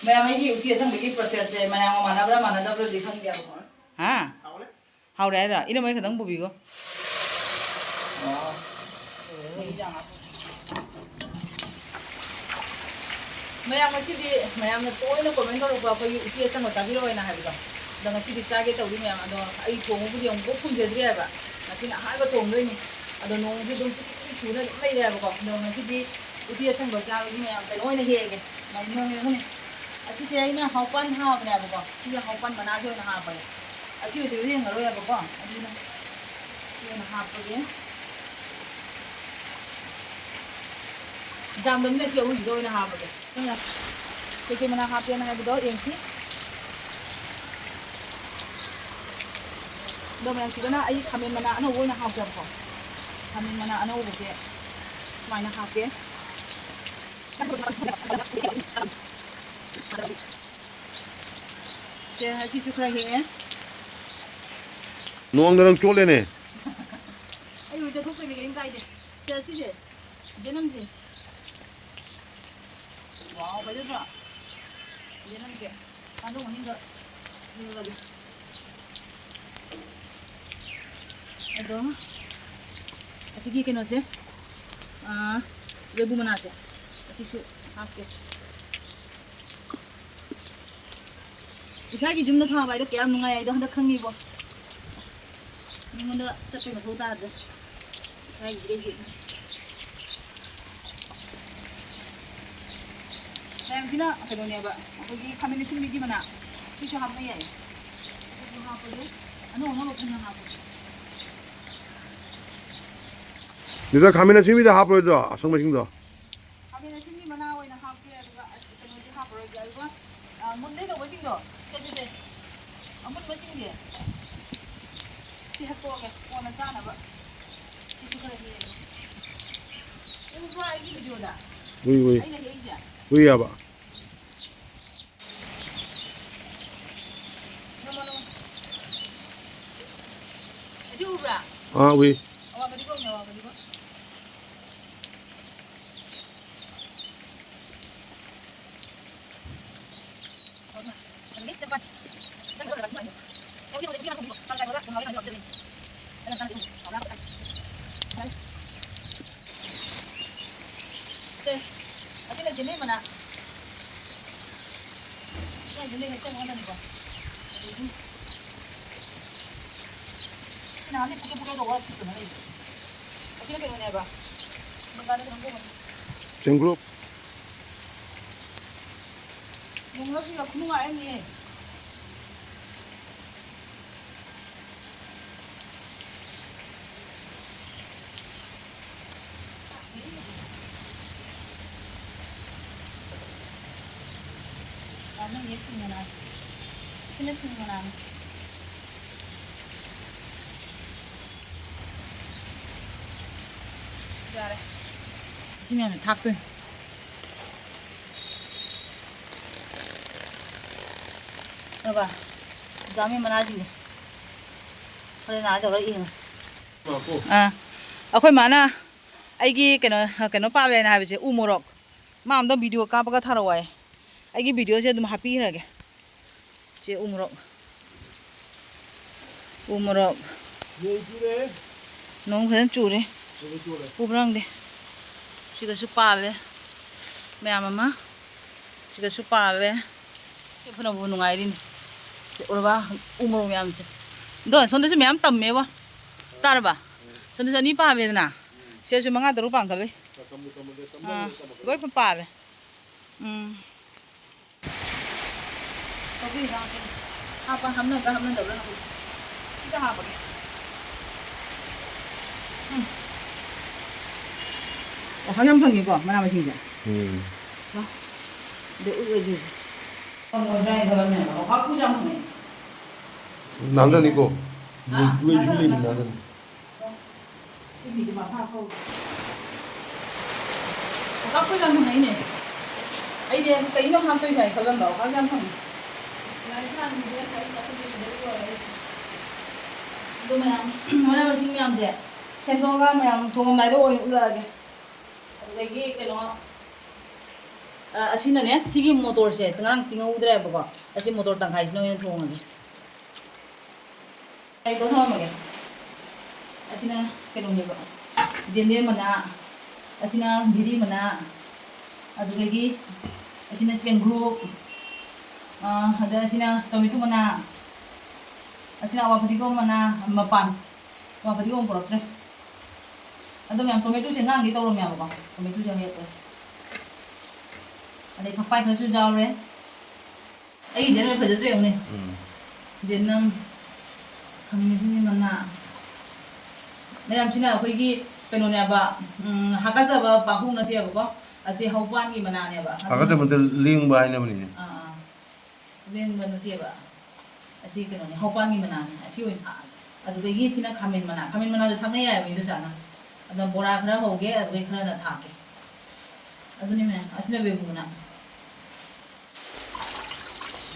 मैं आमेगी उठी असंग बेगी प्रोसेस है मैं आम माना दबरा दिखन दिया को हाँ हाउ रे रा इने मैं खदंग बुबी को मैं आम सिदी मैं आम तो इने कमेंट करो को कोई उठी असंग चाबी रो ना हाबिगा दंग सिदी चागे तौरी मैं आम दो आई थोंग बुदी हम को फुंजेद्रि है बा नसिना हाबा थोंग दोइनी अदो नोंग भी दुम चुना लई रे बा को दंग सिदी उठी असंग चाबी मैं आम तै ओइने हेगे मैं नोंग así se hay na haupan ha bna ba ko si haupan bana jo na ha ba así de ri ngaro ya ba ko adi na si na ha pa ge jam dam ne si u jo na ha ba ge na ke mana ha pe na ha ba do eng si do ma si na ai khamen mana ana wo na ha pa ko khamen mana ana wo ge mai na ha pe से हसी सुखरा है नोंग नरंग चोले ने अयो जे थोक पे game काई दे से हसी जे जनम जे वाओ बजे बा जनम के कानो वनी ग ये लगे अदो ऐसे की केनो से रेबू मना से ऐसे सु हाफ के इसागी जुमना था बाइदो क्या नुंगाय आइदो हंदा खंगी बो निमंदा चपे मथौ ता दे इसागी जिरे हे सैम सिना कनो ने बा अखोगी खामिनि सिंग बिगी मना सिसु हाबना याय सिसु हाबदे अनो अनो लोखना हाबो निदा खामिना सिमी दा हाप रोइदो असंग मसिंग दो खामिनि सिंग मना ओइना हाबके अदुगा कनो दि हाब रोइ जायबा मुंदे दो बसिंग दो से अमुन बसिंग दे सी हतो के कोना जाना बा सिसु करे हे उ भाई की वीडियो दा वी आई ने हेजा वी याबा नमनो जुबरा हां वी वा बडी को वा बडी को así le tiene mana ya tiene que echar onda ni ko sina ni puke do wa tu na ni así que no ne ba mangane ko ko 쟁그룹 뭔가 지가 구멍 아니니 나는 예쁘면 안 신났으면 안 잘해 지면 닭들 여봐 잠이 많아지네 그래 나도 이행스 ꯑꯩꯈꯣꯏ ꯃꯥꯅ ꯑꯩꯒꯤ ꯀꯩꯅꯣ ꯄꯥꯝꯃꯦꯅ ꯍꯥꯏꯕꯁꯦ ꯎ ꯃꯣꯔꯣꯛ ꯃꯥ ꯑꯝꯇ ꯚꯤꯗꯤꯑꯣ ꯀꯥꯞꯄꯒ ꯊꯥꯔꯛꯑꯣ ꯑꯩꯒꯤ ꯚꯤꯗꯤꯑꯣꯁꯦ ꯑꯗꯨꯝ ꯍꯥꯞꯄꯤꯔꯒꯦ ꯆꯦ ꯎ ꯃꯣꯔꯣꯛ ꯅꯣꯡ ꯐꯖꯅ ꯆꯨꯔꯦ ꯄꯨꯕ꯭ꯔꯥ ꯈꯪꯗꯦ ꯁꯤꯒꯁꯨ ꯄꯥꯜꯂꯦ ꯃꯌꯥꯝ ꯑꯃ ꯁꯤꯒꯁꯨ ꯄꯥꯜꯂꯦ ꯐꯅꯕꯨ ꯅꯨꯡꯉꯥꯏꯔꯤꯅꯤ 우리가 우물 오면서 너 손대서 매암 땀매와 따라봐 손대서 니 빠베나 세수 망아 들어 방가베 거기 좀 빠베 거기 나게 아빠 함는 더 그러나 진짜 하버게 화장품이 봐 만나면 신기해 내 의외지 난단 이거 왜 줄리 난단 깍불장통 아니네 이제 이놈 한 통이 잘 걸면 뭐 깍장통 이거 뭐냐면 신기함제 생동가 뭐야 동음 날도 올라가게 여기 그노 ꯑꯁꯤꯅꯅꯦ ꯁꯤꯒꯤ ꯃꯣꯇꯣꯔꯁꯦ ꯉꯔꯥꯡ ꯇꯤꯡꯍꯧꯗ꯭ꯔꯦꯕꯀꯣ ꯑꯁꯤ ꯃꯣꯇꯣꯔ ꯇꯪꯈꯥꯏꯁꯤꯅ ꯑꯣꯏꯅ ꯊꯣꯡꯉꯒꯦ ꯑꯩ ꯊꯝꯃꯒꯦ ꯑꯁꯤꯅ ꯀꯩꯅꯣꯅꯦꯕ ꯌꯦꯟꯗꯦꯝ ꯃꯅꯥ ꯑꯁꯤꯅ ꯕꯤꯔꯤ ꯃꯅꯥ ꯑꯗꯨꯗꯒꯤ ꯑꯁꯤꯅ ꯆꯦꯡꯒ꯭ꯔꯨꯞ ꯑꯗ ꯑꯁꯤꯅ ꯇꯣꯃꯦꯇꯣ ꯃꯅꯥ ꯑꯁꯤꯅ ꯑꯋꯥ ꯐꯗꯤꯒꯣꯝ ꯃꯅꯥ ꯃꯄꯥꯟ ꯑꯋꯥ ꯐꯗꯤꯒꯣꯝ ꯄꯨꯔꯛꯇ꯭ꯔꯦ ꯑꯗꯣ ꯃꯌꯥꯝ ꯇꯣꯃꯦꯇꯣꯁꯦ ꯉꯥꯡꯒꯦ ꯇꯧꯔꯝꯃꯦꯕꯀꯣ ꯇꯣꯃꯦꯇꯣꯁꯦ ꯍꯦꯛꯇꯦ ꯑꯗꯩ ꯐꯛꯄꯥꯏ ꯈꯔꯁꯨ ꯌꯥꯎꯔꯦ ꯑꯩꯒꯤꯗꯤ ꯅꯣꯏ ꯐꯖꯗ꯭ꯔꯦ ꯌꯦꯡꯉꯨꯅꯦ ꯌꯦꯟꯅꯝ ꯈꯥꯃꯦꯟꯁꯤꯟꯒꯤ ꯃꯅꯥ ꯃꯌꯥꯝꯁꯤꯅ ꯑꯩꯈꯣꯏꯒꯤ ꯀꯩꯅꯣꯅꯦꯕ ꯍꯥꯀꯠꯆꯕ ꯄꯥꯡꯈꯣꯛ ꯅꯠꯇꯦꯕꯀꯣ ꯑꯁꯤ ꯍꯧꯄꯥꯟꯒꯤ ꯃꯅꯥꯅꯦꯕ 하가자부터 링바 하이나버니네. ꯂꯦꯡꯕ ꯅꯠꯇꯦꯕ ꯑꯁꯤ ꯀꯩꯅꯣꯅꯦ ꯍꯧꯄꯥꯟꯒꯤ ꯃꯅꯥꯅꯦ ꯑꯁꯤ ꯑꯣꯏꯅ ꯑꯗꯨꯗꯒꯤ ꯁꯤꯅ ꯈꯥꯃꯦꯟ ꯃꯅꯥꯁꯨ ꯊꯛꯅ ꯌꯥꯏꯕ ꯏꯗꯨ ꯆꯥꯅ ꯑꯗ ꯕꯣꯔꯥ ꯈꯔ ꯍꯧꯒꯦ ꯑꯗꯨꯗꯒꯤ ꯈꯔꯅ ꯊꯥꯛꯀꯦ ꯑꯗꯨꯅꯤ ꯃꯌꯥꯝ ꯑꯁꯤꯅ ꯕꯦꯝꯕꯨ ꯃꯅꯥ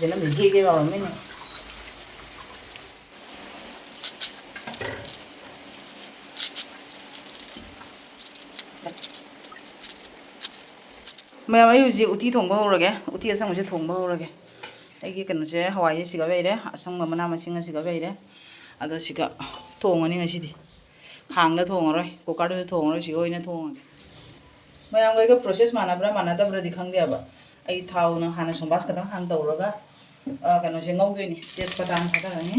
ꯌꯦꯅꯝꯗꯤ ꯍꯦꯛꯒꯦ ꯌꯥꯎꯔꯝꯃꯤꯅꯦ ꯃꯌꯥꯝ ꯑꯩ ꯍꯧꯖꯤꯛ ꯎꯇꯤ ꯊꯣꯡꯕ ꯍꯧꯔꯒꯦ ꯎꯇꯤ ꯑꯁꯪꯕꯁꯦ ꯊꯣꯡꯕ ꯍꯧꯔꯒꯦ ꯑꯩꯒꯤ ꯀꯩꯅꯣꯁꯦ ꯍꯋꯥꯏꯁꯦ ꯁꯤꯒ ꯂꯩꯔꯦ ꯑꯁꯪꯕ ꯃꯅꯥ ꯃꯁꯤꯡ ꯑꯁꯤꯒ ꯂꯩꯔꯦ ꯑꯗꯣ ꯁꯤꯒ ꯊꯣꯡꯉꯅꯤ ꯉꯁꯤꯗꯤ ꯈꯥꯡꯗ ꯊꯣꯡꯉꯔꯣꯏ ꯀꯨꯀꯔꯗꯁꯨ ꯊꯣꯡꯉꯔꯣꯏ ꯁꯤꯒ ꯑꯣꯏꯅ ꯊꯣꯡꯉꯒꯦ ꯃꯌꯥꯝꯒꯩꯒ ꯄ꯭ꯔꯣꯁꯦꯁ ꯃꯥꯟꯅꯕ꯭ꯔꯥ ꯃꯥꯟꯅꯗꯕ꯭ꯔꯗꯤ ꯈꯪꯗꯦꯕ ꯑꯩ ꯊꯥꯎꯅ ꯍꯥꯟꯅ ꯁꯣꯝꯕꯥꯁ ꯈꯛꯇꯪ ꯍꯥꯟꯅ ꯇꯧꯔꯒ ꯀꯩꯅꯣꯁꯦ ꯉꯧꯗꯣꯏꯅꯤ ꯇꯦꯖꯄꯇꯥꯅ ꯊꯥꯗꯔꯅꯤ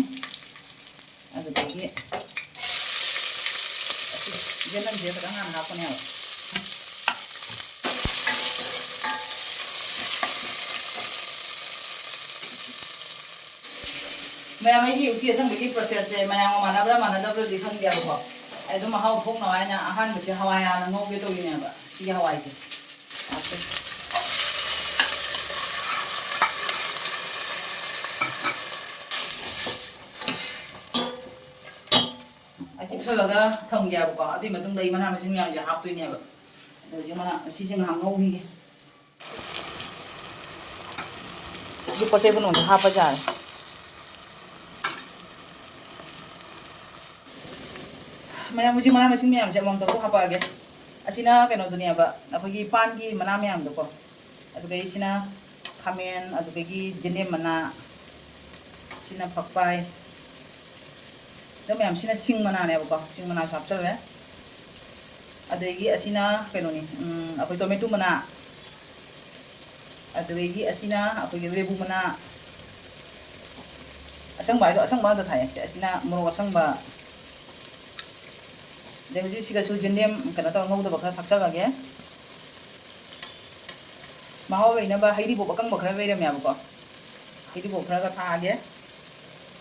ꯑꯗꯨꯗꯒꯤ ꯌꯦꯅꯝꯁꯦ ꯈꯛꯇꯪ ꯍꯥꯟꯅ ꯍꯥꯞꯄꯅꯦꯕ ꯃꯌꯥꯝ ꯑꯩꯒꯤ ꯎꯇꯤ ꯑꯁꯪꯕꯒꯤ ꯄ꯭ꯔꯣꯁꯦꯁꯁꯦ ꯃꯌꯥꯝꯒ ꯃꯥꯟꯅꯕ꯭ꯔꯥ ꯃꯥꯟꯅꯗꯕ꯭ꯔꯗꯤ ꯈꯪꯗꯦꯕꯀꯣ ꯑꯩ ꯑꯗꯨꯝ ꯃꯍꯥꯎ ꯊꯣꯛꯅꯕ ꯍꯥꯏꯅ ꯑꯍꯥꯟꯕꯁꯦ ꯍꯋꯥꯏ ꯍꯥꯟꯅ ꯉꯧꯒꯦ ꯇꯧꯔꯤꯅꯦꯕ ꯁꯤꯒꯤ ꯍꯋꯥꯏꯁꯦ ꯑꯁꯤ ꯄꯨꯁꯜꯂꯒ ꯊꯝꯒꯦꯕꯀꯣ ꯑꯗꯨꯒꯤ ꯃꯇꯨꯡꯗ ꯑꯩ ꯃꯅꯥ ꯃꯁꯤꯡ ꯃꯌꯥꯝꯁꯦ ꯍꯥꯞꯇꯣꯏꯅꯦꯕ ꯑꯗꯣ ꯍꯧꯖꯤꯛ ꯁꯤꯁꯦ ꯉꯥꯏꯍꯥꯛ ꯉꯧꯈꯤꯒꯦ ꯁꯤ ꯄꯣꯠ ꯆꯩ ꯄꯨꯝꯅꯃꯛꯁꯦ ꯍꯥꯞꯄ ꯌꯥꯔꯦ ꯃꯌꯥꯝ ꯍꯧꯖꯤꯛ ꯃꯅꯥ ꯃꯁꯤꯡ ꯃꯌꯥꯝꯁꯦ ꯑꯃꯃꯝꯇꯕꯨ ꯍꯥꯞꯄꯛꯑꯒꯦ ꯑꯁꯤꯅ ꯀꯩꯅꯣꯗꯨꯅꯦꯕ ꯑꯩꯈꯣꯏꯒꯤ ꯄꯥꯟꯒꯤ ꯃꯅꯥ ꯃꯌꯥꯝꯗꯣꯀꯣ ꯑꯗꯨꯗꯒꯤ ꯁꯤꯅ ꯈꯥꯃꯦꯟ ꯑꯗꯨꯗꯒꯤ ꯌꯦꯟꯗꯦꯝ ꯃꯅꯥ ꯁꯤꯅ ꯐꯛꯄꯥꯏ ꯑꯗ ꯃꯌꯥꯝꯁꯤꯅ ꯁꯤꯡ ꯃꯅꯥꯅꯦꯕꯀꯣ ꯁꯤꯡ ꯃꯅꯥꯁꯨ ꯍꯥꯞꯆꯜꯂꯦ ꯑꯗꯒꯤ ꯑꯁꯤꯅ ꯀꯩꯅꯣꯅꯤ ꯑꯩꯈꯣই ꯇꯣꯃꯦꯇꯣ ꯃꯅꯥ ꯑꯗꯨꯗꯒꯤ ꯑꯁꯤꯅ ꯑꯩꯈꯣꯏꯒꯤ ꯂꯦꯕꯨ ꯃꯅꯥ ꯑꯁꯪꯕ ꯍꯥꯏꯗꯣ ꯑꯁꯪꯕ ꯉꯥꯛꯇ ꯊꯥꯏꯌꯦ ꯑꯁꯤꯅ ꯃꯣꯔꯣꯛ ꯑꯁꯪꯕ ꯑꯗꯩ ꯍꯧꯖꯤꯛ ꯁꯤꯒꯁꯨ ꯌꯦꯟꯗꯦꯝ ꯀꯩꯅꯣ ꯇꯧꯔ ꯉꯧꯗꯕ ꯈꯔ ꯊꯥꯛꯆꯜꯂꯒꯦ ꯃꯍꯥꯎ ꯂꯩꯅꯕ ꯍꯩꯔꯤꯕꯣꯞ ꯑꯀꯪꯕ ꯈꯔ ꯂꯩꯔꯝꯃꯦꯕꯀꯣ ꯍꯩꯔꯤꯕꯣꯞ ꯈꯔꯒ ꯊꯥꯛꯑꯒꯦ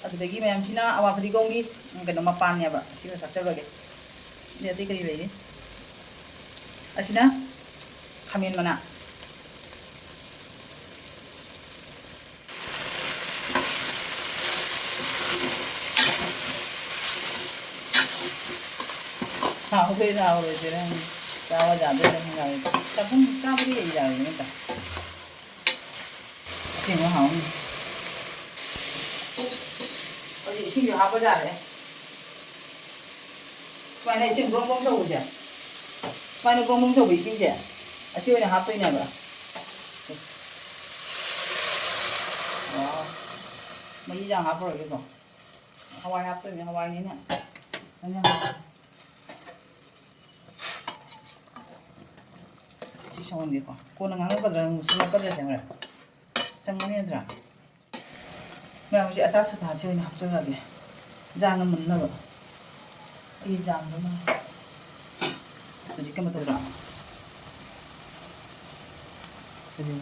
ꯑꯗꯨꯗꯒꯤ ꯃꯌꯥꯝꯁꯤꯅ ꯑꯋꯥ ꯐꯗꯤꯒꯣꯝꯒꯤ ꯀꯩꯅꯣ ꯃꯄꯥꯟꯅꯦꯕ ꯁꯤꯒ ꯊꯥꯛꯆꯜꯂꯒꯦ ꯑꯗꯩ ꯑꯇꯩ ꯀꯔꯤ ꯂꯩꯔꯤ ꯑꯁꯤꯅ ꯈꯥꯃꯦꯟ ꯃꯅꯥ 하오베나 하오베는 짜와지 안 되는 생각이 조금 짜버리 얘기하니까 지금 하오 어디 신경 하고 자래 스파이나 지금 롱롱 쳐보자 스파이나 롱롱 쳐보 이신제 아시오니 합도이냐 봐 뭐 이장 합으로 이거 하와이 합도이면 하와이니냐 그냥 시원하니까 고는 안 거들은 무슨 거들 생을 생각이더라. 뭐 혹시 아사스 다 지금 합쳐가게 장은 못 넣어. 이 장도 뭐 솔직히 뭐 들어. 그지?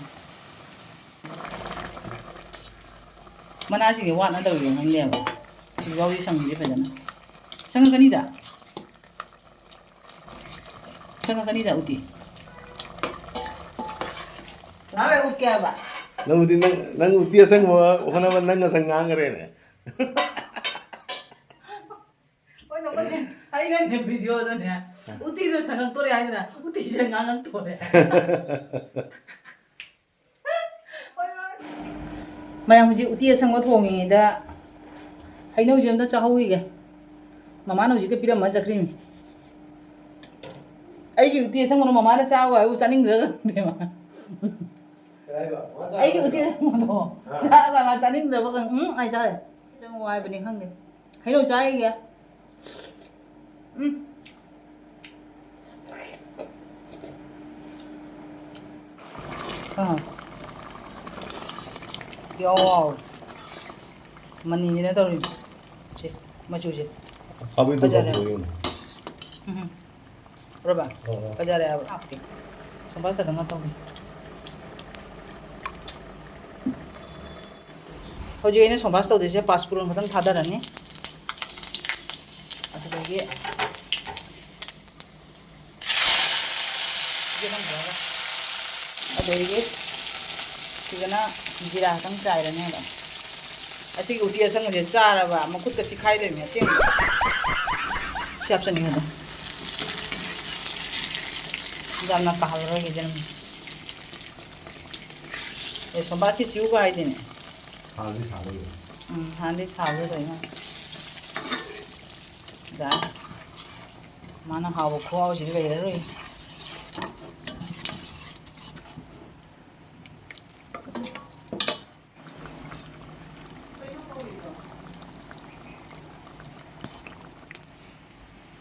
만나시게 와나 더 용한데 뭐. 이거 우리 상지 되잖아. 생각하니다. 생각하니다 어디? 나왜 웃게 해봐. 난 우티 asangba 오나 만난 상강 그래네. 어 너네 하이란 내 비디오다네. 우티도 생각 또래 아니라 우티 생각은 또래. ꯃꯌꯥꯝ ꯍꯧꯖꯤꯛ ꯎꯇꯤ ꯑꯁꯪꯕ ꯊꯣꯡꯉꯤꯉꯩꯗ ꯍꯩꯅꯧꯁꯦ ꯑꯝꯇ ꯆꯥꯍꯧꯈꯤꯒꯦ ꯃꯃꯥꯅ ꯍꯧꯖꯤꯛꯇ ꯄꯤꯔꯝꯃ ꯆꯠꯈ꯭ꯔꯤꯃꯤ ꯑꯩꯒꯤ ꯎꯇꯤ ꯑꯁꯪꯕꯅ ꯃꯃꯥꯅ ꯆꯥꯎ ꯍꯥꯏꯕꯨ ꯆꯥꯅꯤꯡꯗ꯭ꯔꯒ ꯈꯪꯗꯦ ꯃꯥ ꯑꯩꯒꯤ ꯎꯇꯤ ꯑꯁꯪꯕꯗꯣ ꯆꯥꯔꯒ ꯃꯥ ꯆꯥꯅꯤꯡꯗ꯭ꯔꯕ ꯑꯩ ꯆꯥꯔꯦ ꯆꯪꯉꯣ ꯍꯥꯏꯕꯅꯤ ꯈꯪꯗꯦ ꯍꯩꯅꯧ ꯆꯥꯏꯒꯦ ꯌꯥꯎ ꯃꯅꯤꯅ ꯇꯧꯔꯤꯕ ꯁꯤ ꯃꯆꯨꯁꯦ 밥에도 ꯐꯖꯔꯦ 넣고. 그러봐 fajare aba apke sambar kadang tawgi hoji ine sambar tawdise paspuron kadang thadarani adagi gedang bora adagi sigana jira kadang chairane ba asi uti asang je charaba makut ka chikhai le me asing siap sani hada jamna kahal rogi jan e sambar ki chiu ga idine handi sabu doi na da mana hawo kho ji ga ira roi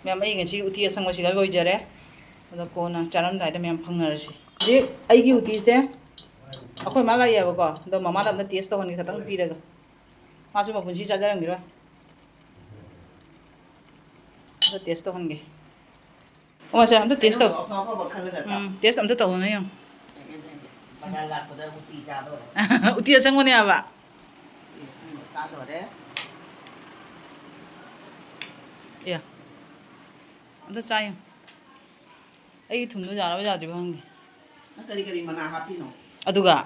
ma'am I ngasi uti asang wasi ga loijare ada kona charam dai da ma'am phangnar si ji ai gi uti se akhoi ma la ya ba ko do mama da na taste to hon khatang pi ra ga ma su ma punsi cha jarang gira da taste to hon ge o ma sa am da taste to taste am da to na yo uti asang ne aba ya amta chayo ai thumno jara ba jadri bang kari mana happy no aduga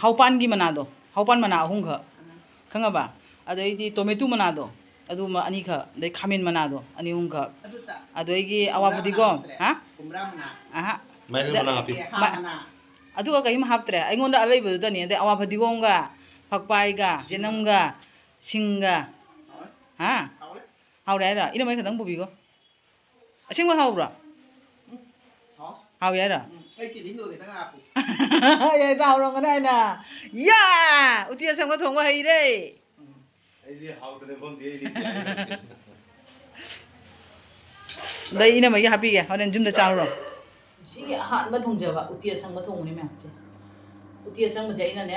haupan gi manado haupan mana ahung kha khanga ba adai di tomato manado adu ma ani kha dai khamin manado ani hung kha adoi gi awa budi go ha kumra mana aha Mai mana api. mana aduga kai ma haptre ai ngonda alai bu da ni dai awa budi go ga phakpai ga jenam ga singa ha haure ra ina mai khadang bubi go asing ma haura hau ya ra cái gì đến người ta ngáp ya rau rong cái này nè ya uti asang ba thong ba hai de Ini how the phone dia ini. dai ina mai happy ya honen jum da cha ro si ha ba thong ja ba uti asang ba thong ni me uti asang ba ja ina ne